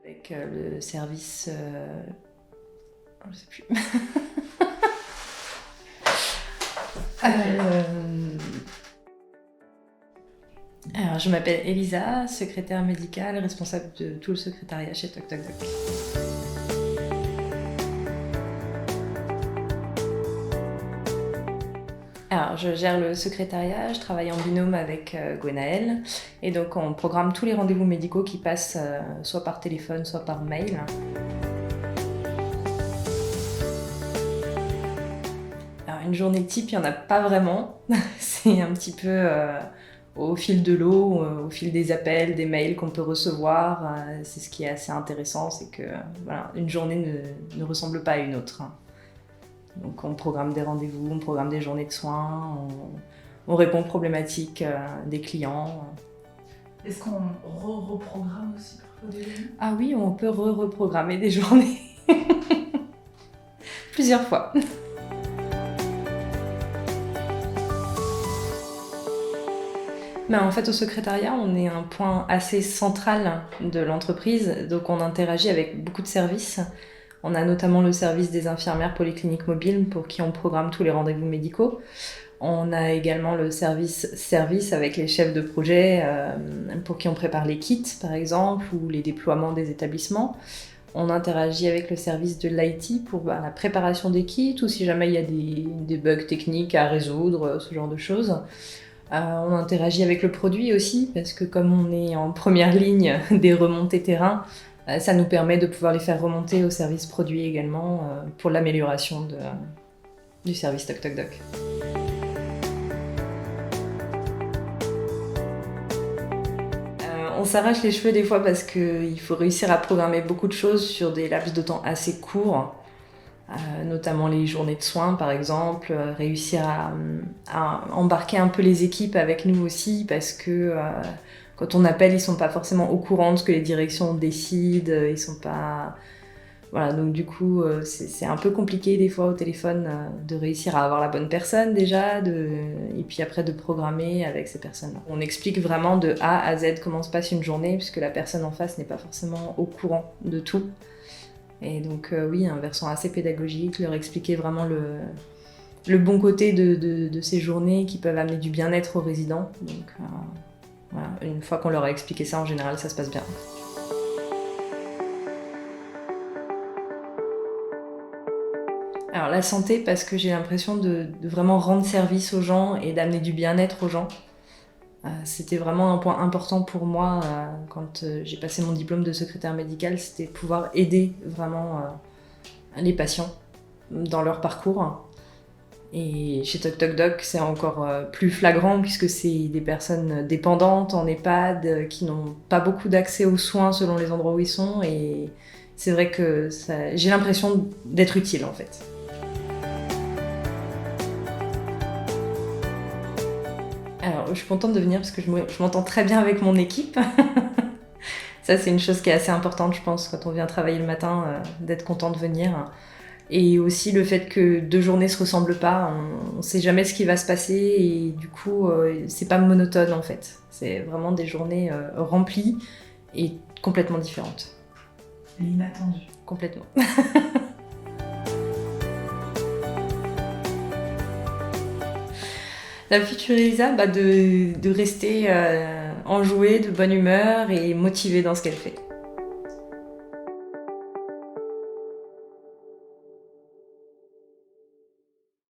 Avec le service... je sais plus. Alors, je m'appelle Elisa, secrétaire médicale, responsable de tout le secrétariat chez TocTocDoc. Alors, je gère le secrétariat, je travaille en binôme avec Gwenaëlle, et donc on programme tous les rendez-vous médicaux qui passent soit par téléphone, soit par mail. Alors, une journée type, il n'y en a pas vraiment. C'est un petit peu au fil de l'eau, au fil des appels, des mails qu'on peut recevoir. C'est ce qui est assez intéressant, c'est que voilà, une journée ne ressemble pas à une autre. Donc on programme des rendez-vous, on programme des journées de soins, on répond aux problématiques des clients. Est-ce qu'on reprogramme aussi parfois des journées ? Ah oui, on peut reprogrammer des journées. Plusieurs fois. Ben, en fait, au secrétariat, on est un point assez central de l'entreprise, donc on interagit avec beaucoup de services. On a notamment le service des infirmières polycliniques mobiles pour qui on programme tous les rendez-vous médicaux. On a également le service avec les chefs de projet pour qui on prépare les kits, par exemple, ou les déploiements des établissements. On interagit avec le service de l'IT pour la préparation des kits ou si jamais il y a des bugs techniques à résoudre, ce genre de choses. On interagit avec le produit aussi parce que comme on est en première ligne des remontées terrain, ça nous permet de pouvoir les faire remonter au service produit également pour l'amélioration du service TocTocDoc. On s'arrache les cheveux des fois parce qu'il faut réussir à programmer beaucoup de choses sur des laps de temps assez courts. Notamment les journées de soins par exemple, réussir à embarquer un peu les équipes avec nous aussi parce que quand on appelle ils sont pas forcément au courant de ce que les directions décident, ils sont pas... Voilà, donc du coup c'est un peu compliqué des fois au téléphone de réussir à avoir la bonne personne déjà, et puis après de programmer avec ces personnes-là. On explique vraiment de A à Z comment se passe une journée puisque la personne en face n'est pas forcément au courant de tout. Et donc oui, un versant assez pédagogique, leur expliquer vraiment le bon côté de ces journées qui peuvent amener du bien-être aux résidents. Donc voilà, une fois qu'on leur a expliqué ça, en général, ça se passe bien. Alors la santé, parce que j'ai l'impression de vraiment rendre service aux gens et d'amener du bien-être aux gens. C'était vraiment un point important pour moi quand j'ai passé mon diplôme de secrétaire médical, c'était de pouvoir aider vraiment les patients dans leur parcours. Et chez TocTocDoc, c'est encore plus flagrant puisque c'est des personnes dépendantes en EHPAD qui n'ont pas beaucoup d'accès aux soins selon les endroits où ils sont. Et c'est vrai que j'ai l'impression d'être utile en fait. Alors, je suis contente de venir parce que je m'entends très bien avec mon équipe. Ça, c'est une chose qui est assez importante, je pense, quand on vient travailler le matin, d'être content de venir. Et aussi le fait que 2 journées se ressemblent pas, on sait jamais ce qui va se passer et du coup, c'est pas monotone en fait. C'est vraiment des journées remplies et complètement différentes. Et inattendu. Complètement. La future Elisa, de rester enjouée, de bonne humeur et motivée dans ce qu'elle fait.